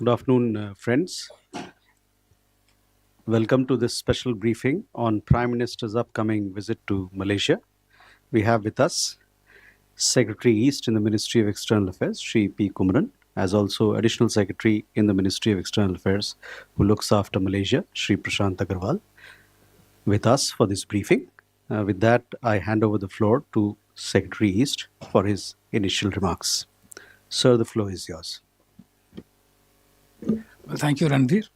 Good afternoon, friends. Welcome to this special briefing on Prime Minister's upcoming visit to Malaysia. We have with us Secretary East in the Ministry of External Affairs, Sri P. Kumaran, as also Additional Secretary in the Ministry of External Affairs, who looks after Malaysia, Sri Prashant Agarwal, with us for this briefing. With that, I hand over the floor to Secretary East for his initial remarks. Sir, the floor is yours. Well, thank you, Ranveer.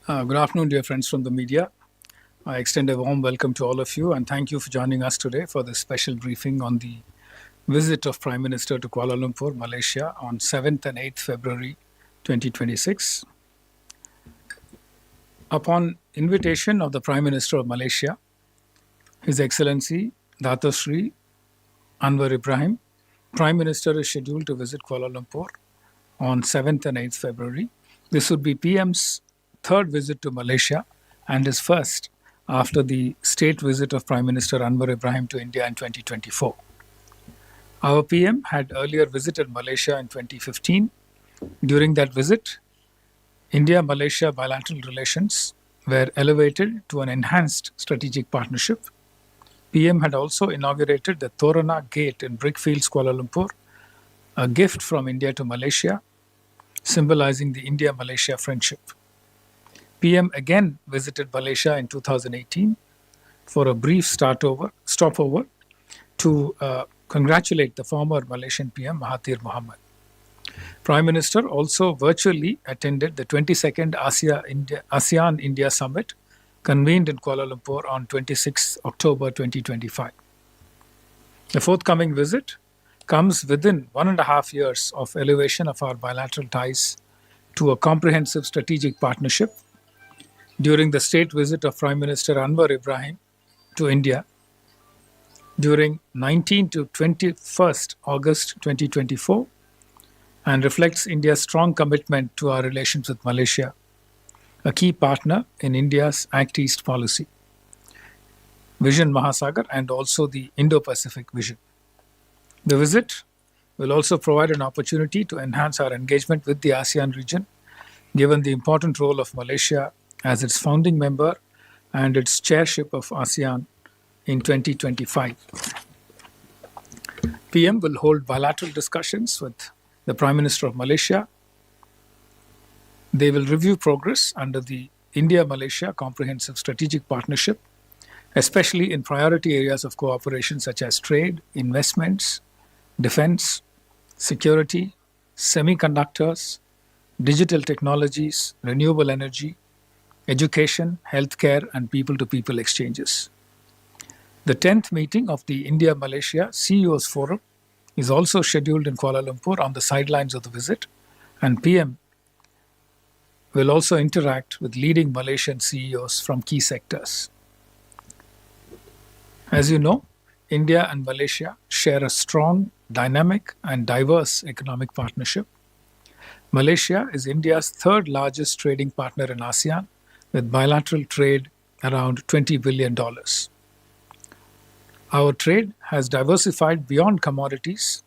Good afternoon, dear friends from the media. I extend a warm welcome to all of you and thank you for joining us today for this special briefing on the visit of Prime Minister to Kuala Lumpur, Malaysia on 7th and 8th February 2026. Upon invitation of the Prime Minister of Malaysia, His Excellency Dato Sri Anwar Ibrahim, Prime Minister is scheduled to visit Kuala Lumpur on 7th and 8th February. This would be PM's third visit to Malaysia and his first after the state visit of Prime Minister Anwar Ibrahim to India in 2024. Our PM had earlier visited Malaysia in 2015. During that visit, India-Malaysia bilateral relations were elevated to an enhanced strategic partnership. PM had also inaugurated the Torana Gate in Brickfields, Kuala Lumpur, a gift from India to Malaysia, symbolizing the India-Malaysia friendship. PM again visited Malaysia in 2018 for a brief stopover to congratulate the former Malaysian PM Mahathir Mohamad. Prime Minister also virtually attended the 22nd ASEAN-India Summit convened in Kuala Lumpur on 26 October 2025. The forthcoming visit comes within 1.5 years of elevation of our bilateral ties to a comprehensive strategic partnership. During the state visit of Prime Minister Anwar Ibrahim to India during 19 to 21st August 2024 and reflects India's strong commitment to our relations with Malaysia, a key partner in India's Act East policy, Vision Mahasagar, and also the Indo-Pacific vision. The visit will also provide an opportunity to enhance our engagement with the ASEAN region, given the important role of Malaysia as its founding member and its chairship of ASEAN in 2025. PM will hold bilateral discussions with the Prime Minister of Malaysia. They will review progress under the India-Malaysia Comprehensive Strategic Partnership, especially in priority areas of cooperation such as trade, investments, defense, security, semiconductors, digital technologies, renewable energy, education, healthcare, and people-to-people exchanges. The 10th meeting of the India-Malaysia CEOs Forum is also scheduled in Kuala Lumpur on the sidelines of the visit, and PM will also interact with leading Malaysian CEOs from key sectors. As you know, India and Malaysia share a strong, dynamic, and diverse economic partnership. Malaysia is India's third largest trading partner in ASEAN, with bilateral trade around $20 billion. Our trade has diversified beyond commodities,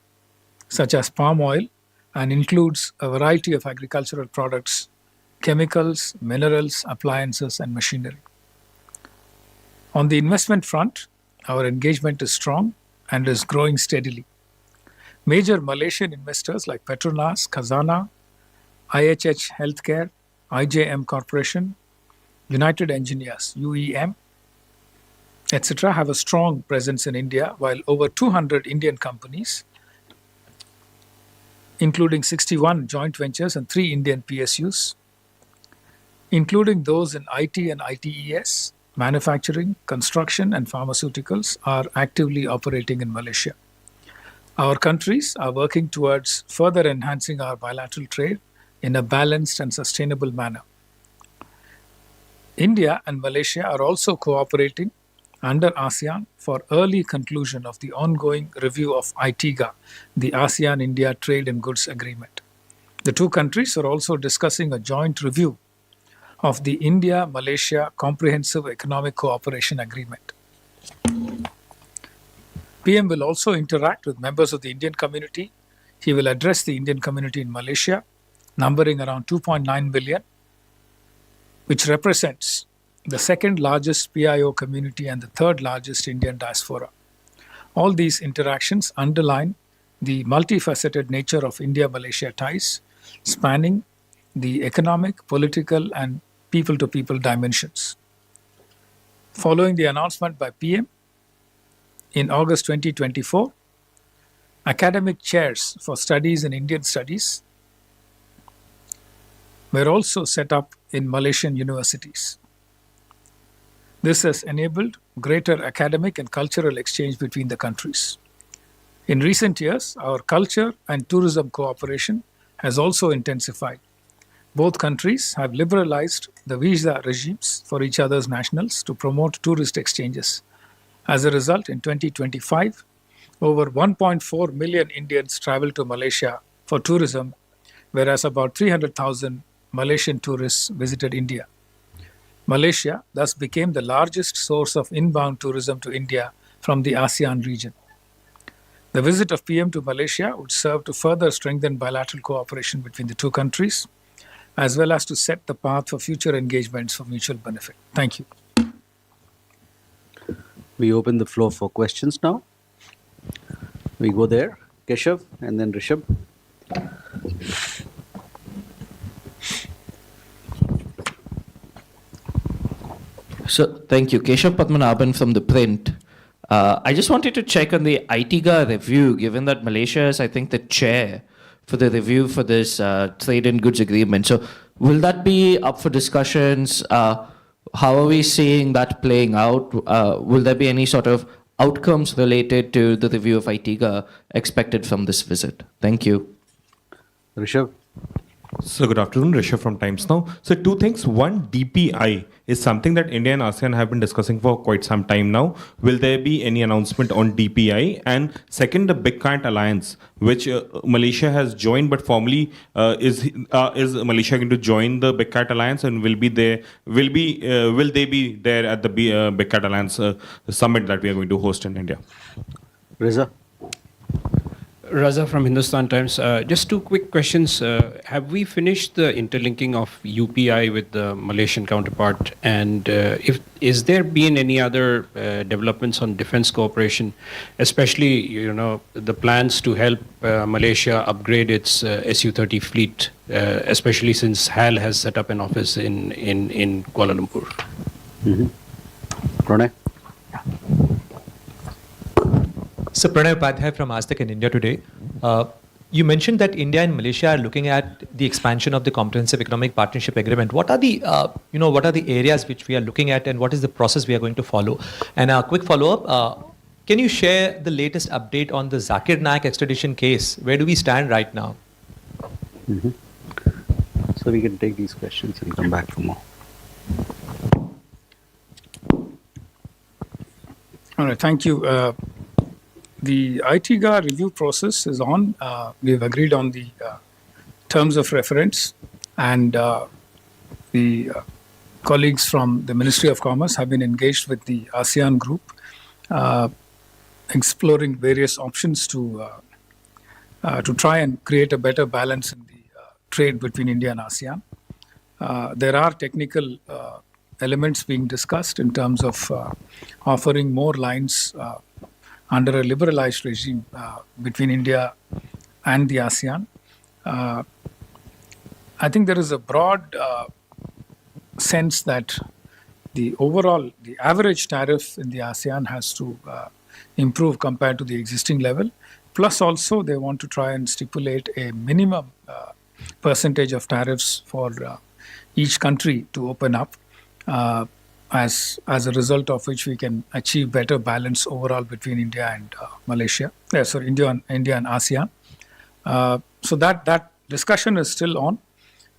such as palm oil, and includes a variety of agricultural products, chemicals, minerals, appliances, and machinery. On the investment front, our engagement is strong and is growing steadily. Major Malaysian investors like Petronas, Khazanah, IHH Healthcare, IJM Corporation, United Engineers, UEM, etc. have a strong presence in India, while over 200 Indian companies, including 61 joint ventures and 3 Indian PSUs, including those in IT and ITES, manufacturing, construction, and pharmaceuticals, are actively operating in Malaysia. Our countries are working towards further enhancing our bilateral trade in a balanced and sustainable manner. India and Malaysia are also cooperating under ASEAN for early conclusion of the ongoing review of ITIGA, the ASEAN-India Trade in Goods Agreement. The two countries are also discussing a joint review of the India-Malaysia Comprehensive Economic Cooperation Agreement. PM will also interact with members of the Indian community. He will address the Indian community in Malaysia numbering around 2.9 billion, which represents the second largest PIO community and the third largest Indian diaspora. All these interactions underline the multifaceted nature of India-Malaysia ties, spanning the economic, political, and people-to-people dimensions. Following the announcement by PM in August 2024, academic chairs for studies in Indian studies were also set up in Malaysian universities. This has enabled greater academic and cultural exchange between the countries. In recent years, our culture and tourism cooperation has also intensified. Both countries have liberalized the visa regimes for each other's nationals to promote tourist exchanges. As a result, in 2025, over 1.4 million Indians traveled to Malaysia for tourism, whereas about 300,000 Malaysian tourists visited India. Malaysia thus became the largest source of inbound tourism to India from the ASEAN region. The visit of PM to Malaysia would serve to further strengthen bilateral cooperation between the two countries, as well as to set the path for future engagements for mutual benefit. Thank you. We open the floor for questions now. We go there, Keshav, and then Rishabh. So, thank you. Keshav Padmanabhan from The Print. I just wanted to check on the ITGA review, given that Malaysia is, I think, the chair for the review for this trade and goods agreement. So, will that be up for discussions? How are we seeing that playing out? Will there be any sort of outcomes related to the review of ITGA expected from this visit? Thank you. Rishabh. So good afternoon, Rishabh from Times Now. So two things. One, DPI is something that India and ASEAN have been discussing for quite some time now. Will there be any announcement on DPI? And second, the Big Cat Alliance, which Malaysia has joined, but formally is Malaysia going to join the Big Cat Alliance and will they be there at the Big Cat Alliance summit that we are going to host in India? Reza. Raza from Hindustan Times. Just two quick questions. Have we finished the interlinking of UPI with the Malaysian counterpart? And is there been any other developments on defense cooperation, especially the plans to help Malaysia upgrade its Su-30 fleet, especially since HAL has set up an office in Kuala Lumpur? Mm-hmm. Pranay. So Pranay Upadhyay from Aaj Tak in India Today. You mentioned that India and Malaysia are looking at the expansion of the Comprehensive Economic Partnership Agreement. What are the areas which we are looking at, and what is the process we are going to follow? And a quick follow-up, can you share the latest update on the Zakir Naik extradition case? Where do we stand right now? Mm-hmm. So we can take these questions and come back for more. All right, thank you. The ITGA review process is on. We've agreed on the terms of reference, and the colleagues from the Ministry of Commerce have been engaged with the ASEAN group, exploring various options to try and create a better balance in the trade between India and ASEAN. There are technical elements being discussed in terms of offering more lines under a liberalized regime between India and the ASEAN. I think there is a broad sense that the average tariff in the ASEAN has to improve compared to the existing level. Plus also they want to try and stipulate a minimum percentage of tariffs for each country to open up, as a result of which we can achieve better balance overall between India and India and ASEAN. So that discussion is still on.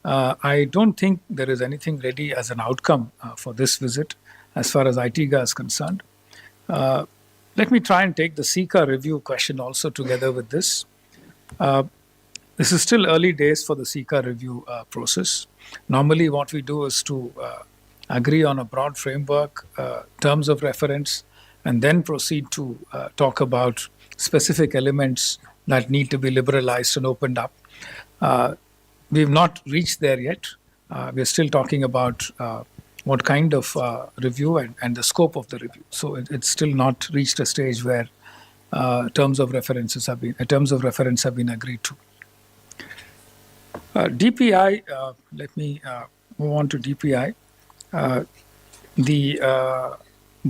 I don't think there is anything ready as an outcome for this visit as far as ITGA is concerned. Let me try and take the SICA review question also together with this. This is still early days for the SICA review process. Normally what we do is to agree on a broad framework, terms of reference, and then proceed to talk about specific elements that need to be liberalized and opened up. we've not reached there yet. We're still talking about what kind of review and the scope of the review. So it's still not reached a stage where terms of reference have been agreed to. DPI. Let me move on to DPI.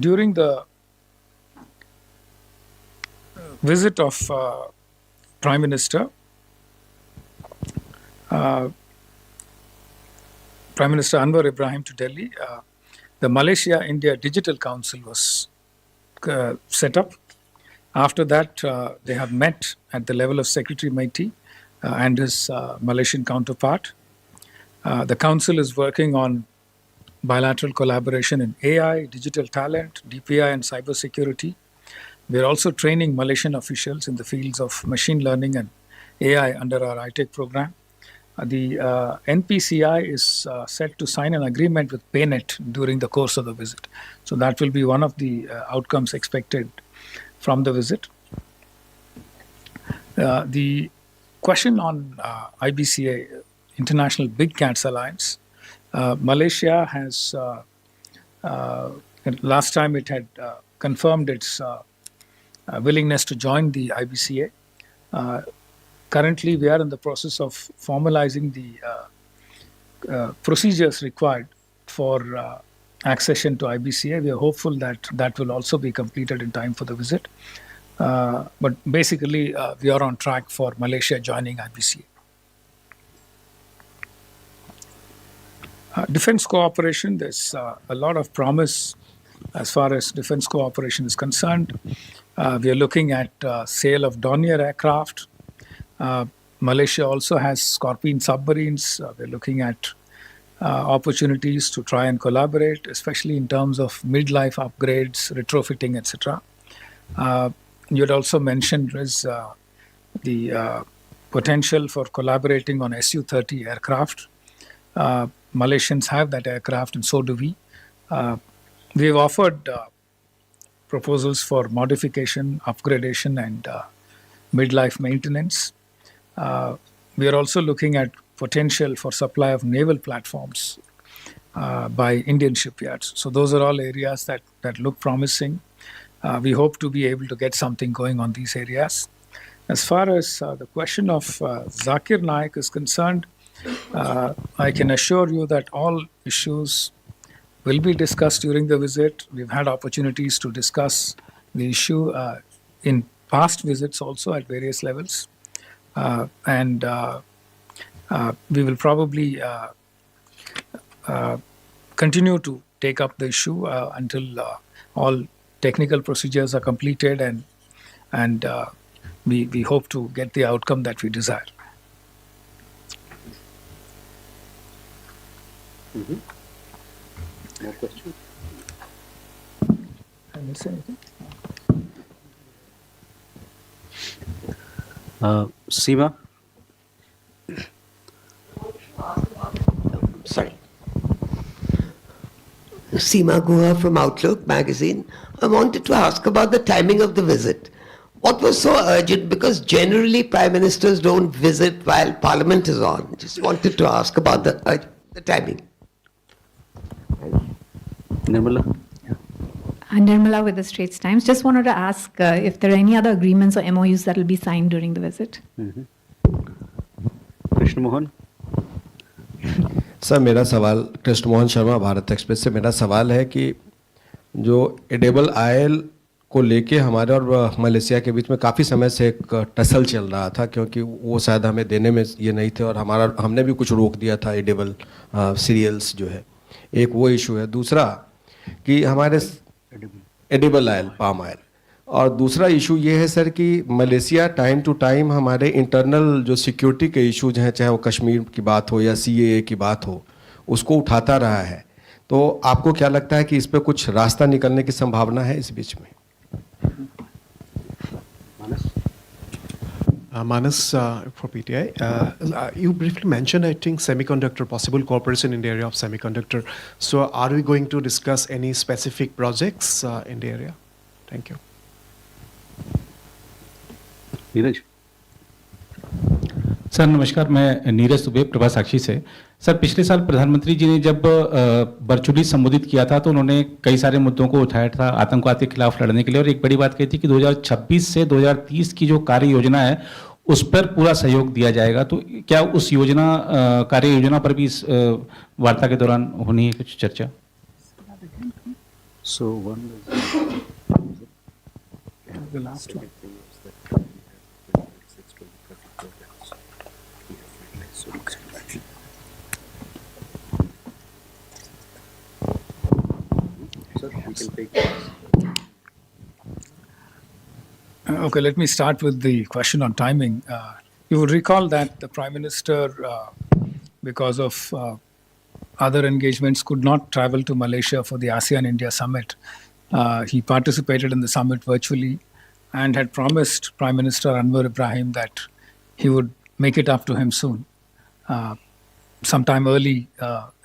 During the visit of Prime Minister, Prime Minister Anwar Ibrahim to Delhi, the Malaysia-India Digital Council was set up. After that, they have met at the level of Secretary Maiti and his Malaysian counterpart. The council is working on bilateral collaboration in AI, digital talent, DPI, and cybersecurity. We're also training Malaysian officials in the fields of machine learning and AI under our ITech program. The NPCI is set to sign an agreement with PayNet during the course of the visit. So that will be one of the outcomes expected from the visit. The question on IBCA, International Big Cats Alliance, Malaysia has, last time it had confirmed its willingness to join the IBCA. Currently, we are in the process of formalizing the procedures required for accession to IBCA. We are hopeful that that will also be completed in time for the visit. But basically, we are on track for Malaysia joining IBCA. Defense cooperation, there's a lot of promise as far as defense cooperation is concerned. We are looking at sale of Dornier aircraft. Malaysia also has Scorpene submarines. We're looking at opportunities to try and collaborate, especially in terms of midlife upgrades, retrofitting, etc. You had also mentioned the potential for collaborating on Su-30 aircraft. Malaysians have that aircraft, and so do we. We've offered proposals for modification, upgradation, and midlife maintenance. We are also looking at potential for supply of naval platforms by Indian shipyards. So those are all areas that look promising. We hope to be able to get something going on these areas. As far as the question of Zakir Naik is concerned, I can assure you that all issues will be discussed during the visit. We've had opportunities to discuss the issue in past visits also at various levels. And we will probably continue to take up the issue until all technical procedures are completed, and we hope to get the outcome that we desire. More questions? I miss anything? Seema? Sorry. Seema Guha from Outlook magazine. I wanted to ask about the timing of the visit. What was so urgent? Because generally Prime Ministers don't visit while Parliament is on. Just wanted to ask about the timing. Nirmala? Nirmala with the Straits Times. Just wanted to ask if there are any other agreements or MOUs that will be signed during the visit. Krishna Mohan? Sir मेरा सवाल Krishna Mohan Sharma Bharat express से मेरा सवाल है कि जो edible oil को लेके हमारे और मलेशिया के बीच में काफ़ी समय से एक टसल चल रहा था, क्योंकि वो शायद हमें देने में ये नहीं थे और हमने भी कुछ रोक दिया था एडेबल सीरियल्स जो है। एक वो इशू है। दूसरा कि हमारे एडिबल ऑयल, पाम ऑयल, और दूसरा इशू ये है सर कि मलेशिया टाइम टू टाइम हमारे इंटरनल जो सिक्योरिटी के इश्यूज हैं, चाहे वो कश्मीर की बात हो या CAA की बात हो, उसको उठाता रहा है। तो आपको क्या लगता है कि इस पर कुछ रास्ता निकलने की संभावना है इस बीच में? Manas for PTI. You briefly mentioned, I think, semiconductor, possible cooperation in the area of semiconductor. So are we going to discuss any specific projects in the area? Thank you. Neeraj? Sir नमस्कार, मैं नीरज दुबे प्रभा साक्षी से। Sir पिछले साल प्रधानमंत्री जी ने जब virtually संबोधित किया था तो उन्होंने कई सारे मुद्दों को उठाया था आतंकवाद के खिलाफ लड़ने के लिए, और एक बड़ी बात कही थी कि 2026 से 2030 की जो कार्य योजना है उस पर पूरा सहयोग दिया जाएगा। तो क्या उस योजना कार्य योजना पर भी इस वार्ता के दौरान होनी है कुछ चर्चा? So one The last one. Sir, we can take. Okay, let me start with the question on timing. You would recall that the Prime Minister, because of other engagements, could not travel to Malaysia for the ASEAN-India summit. He participated in the summit virtually and had promised Prime Minister Anwar Ibrahim that he would make it up to him soon, sometime early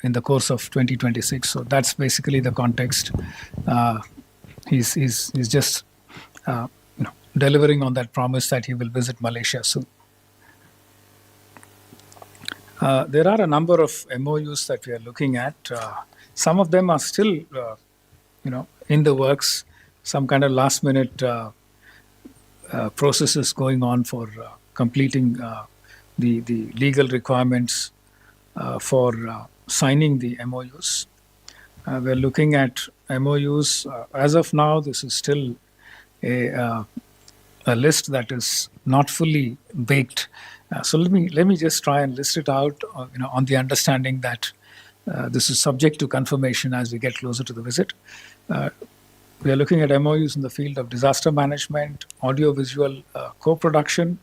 in the course of 2026. So that's basically the context. He's just delivering on that promise that he will visit Malaysia soon. There are a number of MOUs that we are looking at. Some of them are still, in the works. Some kind of last-minute processes going on for completing the legal requirements for signing the MOUs. We're looking at MOUs. As of now, this is still a list that is not fully baked. So let me just try and list it out, on the understanding that this is subject to confirmation as we get closer to the visit. We are looking at MOUs in the field of disaster management, audiovisual co-production,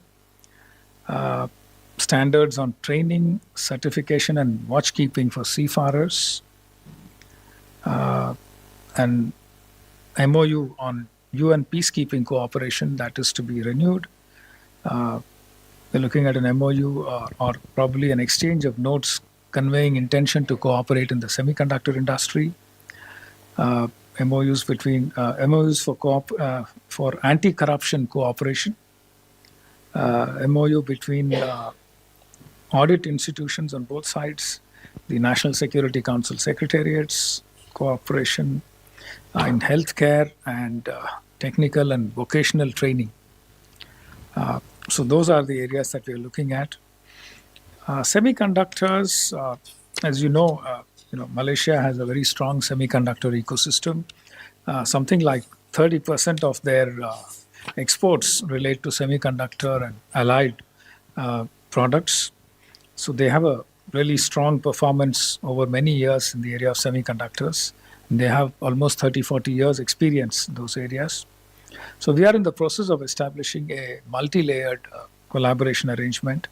standards on training, certification, and watchkeeping for seafarers, and MOU on UN peacekeeping cooperation that is to be renewed. We're looking at an MOU or probably an exchange of notes conveying intention to cooperate in the semiconductor industry. MOUs for anti-corruption cooperation. MOU between audit institutions on both sides, the National Security Council secretariats, cooperation in healthcare and technical and vocational training. So those are the areas that we are looking at. Semiconductors, as you know, Malaysia has a very strong semiconductor ecosystem. Something like 30% of their exports relate to semiconductor and allied products. So they have a really strong performance over many years in the area of semiconductors. They have almost 30-40 years experience in those areas. So we are in the process of establishing a multi-layered collaboration arrangement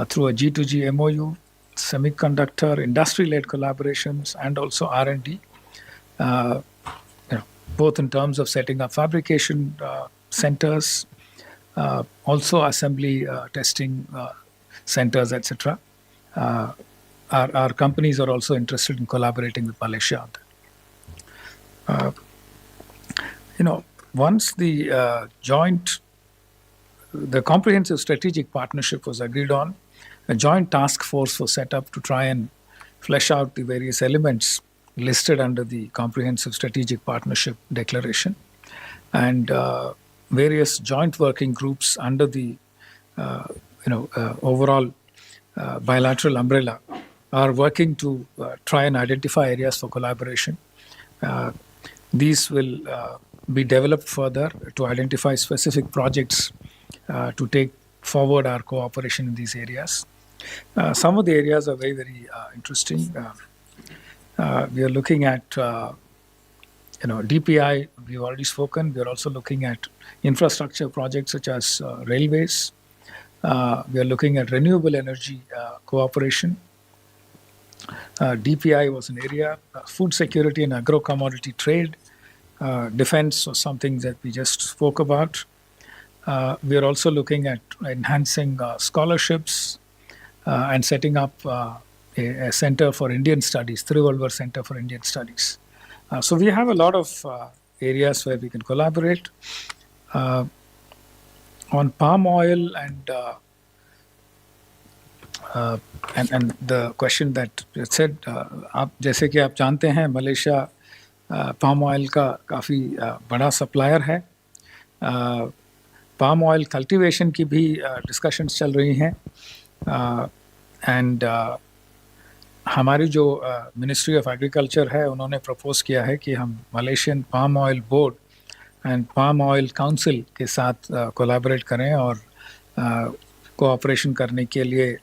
through a G2G MOU, semiconductor industry-led collaborations, and also R&D, both in terms of setting up fabrication centers, also assembly testing centers, etc. Our companies are also interested in collaborating with Malaysia on that. Once the comprehensive strategic partnership was agreed on, a joint task force was set up to try and flesh out the various elements listed under the comprehensive strategic partnership declaration, and various joint working groups under the overall bilateral umbrella are working to try and identify areas for collaboration. These will be developed further to identify specific projects to take forward our cooperation in these areas. Some of the areas are very, very interesting. We are looking at DPI, we've already spoken. We are also looking at infrastructure projects such as railways. We are looking at renewable energy cooperation. DPI was an area, food security and agro-commodity trade. Defense was something that we just spoke about. We are also looking at enhancing scholarships and setting up a center for Indian studies, Thiruvallur Center for Indian Studies. So we have a lot of areas where we can collaborate. On palm oil and and the question that you said, आप जैसे कि आप जानते हैं Malaysia palm oil का काफ़ी बड़ा supplier है. पाम ऑयल कल्टीवेशन की भी डिस्कशंस चल रही हैं, एंड हमारी जो मिनिस्ट्री ऑफ एग्रीकल्चर है उन्होंने प्रपोज किया है कि हम Malaysian palm oil board and palm oil council के साथ कोलैबोरेट करें और कोऑपरेशन करने के लिए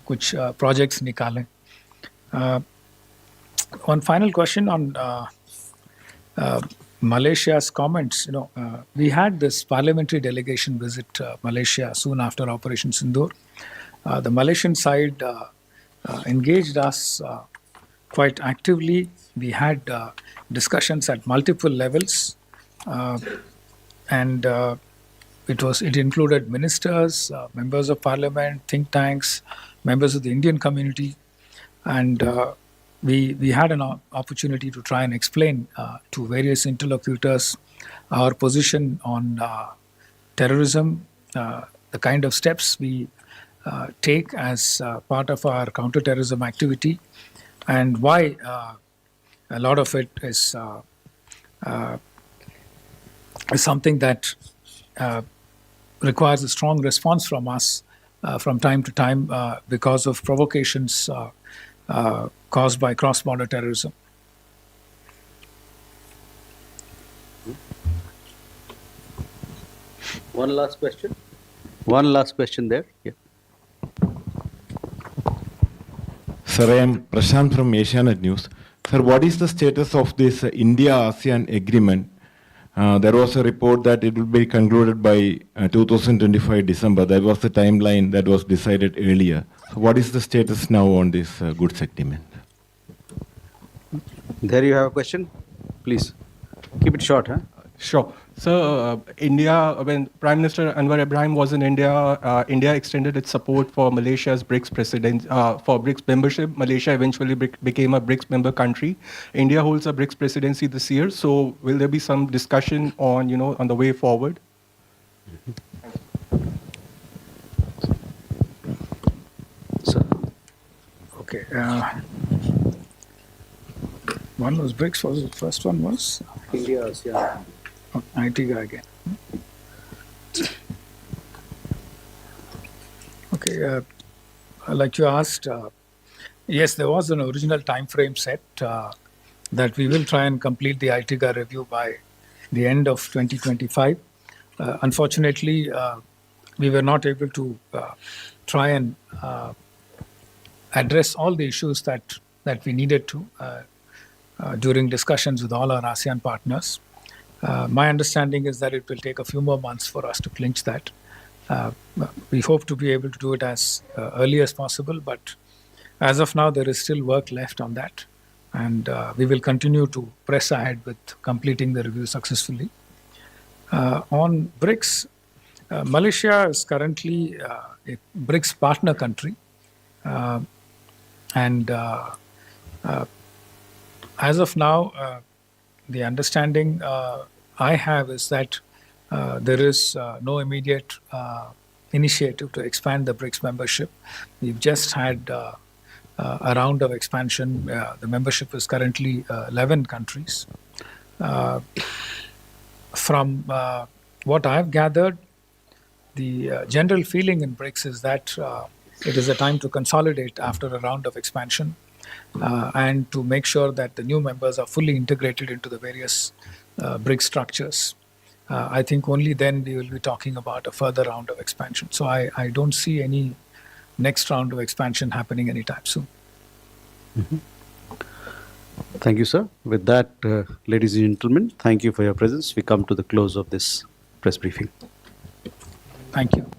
कुछ प्रोजेक्ट्स निकालें. One final question on Malaysia's comments. We had this parliamentary delegation visit Malaysia soon after Operation Sindoor. The Malaysian side engaged us quite actively. We had discussions at multiple levels, and it included ministers, members of parliament, think tanks, members of the Indian community, and we had an opportunity to try and explain to various interlocutors our position on terrorism, the kind of steps we take as part of our counterterrorism activity, and why a lot of it is something that requires a strong response from us from time to time because of provocations caused by cross-border terrorism. One last question. One last question there. Yeah. Sir, I am Prashant from Asianet News. Sir, what is the status of this India-ASEAN agreement? There was a report that it will be concluded by 2025 December. That was the timeline that was decided earlier. So what is the status now on this goods agreement? There you have a question. Please keep it short, huh? Sure. So, India, when Prime Minister Anwar Ibrahim was in India, India extended its support for Malaysia's BRICS for BRICS membership. Malaysia eventually became a BRICS member country. India holds a BRICS presidency this year. So, will there be some discussion on, on the way forward? So, okay. One was BRICS. Was the first one was India, ASEAN. IT guy again. Okay, like you asked, yes, there was an original time frame set that we will try and complete the ITGA review by the end of 2025. Unfortunately, we were not able to try and address all the issues that we needed to during discussions with all our ASEAN partners. My understanding is that it will take a few more months for us to clinch that. We hope to be able to do it as early as possible, but as of now, there is still work left on that. And we will continue to press ahead with completing the review successfully. On BRICS, Malaysia is currently a BRICS partner country. And as of now, the understanding I have is that there is no immediate initiative to expand the BRICS membership. We've just had a round of expansion. The membership is currently 11 countries. From what I've gathered, the general feeling in BRICS is that it is a time to consolidate after a round of expansion and to make sure that the new members are fully integrated into the various BRICS structures. I think only then we will be talking about a further round of expansion. So I don't see any next round of expansion happening anytime soon. Mm-hmm. Thank you, sir. With that, ladies and gentlemen, thank you for your presence. We come to the close of this press briefing. Thank you.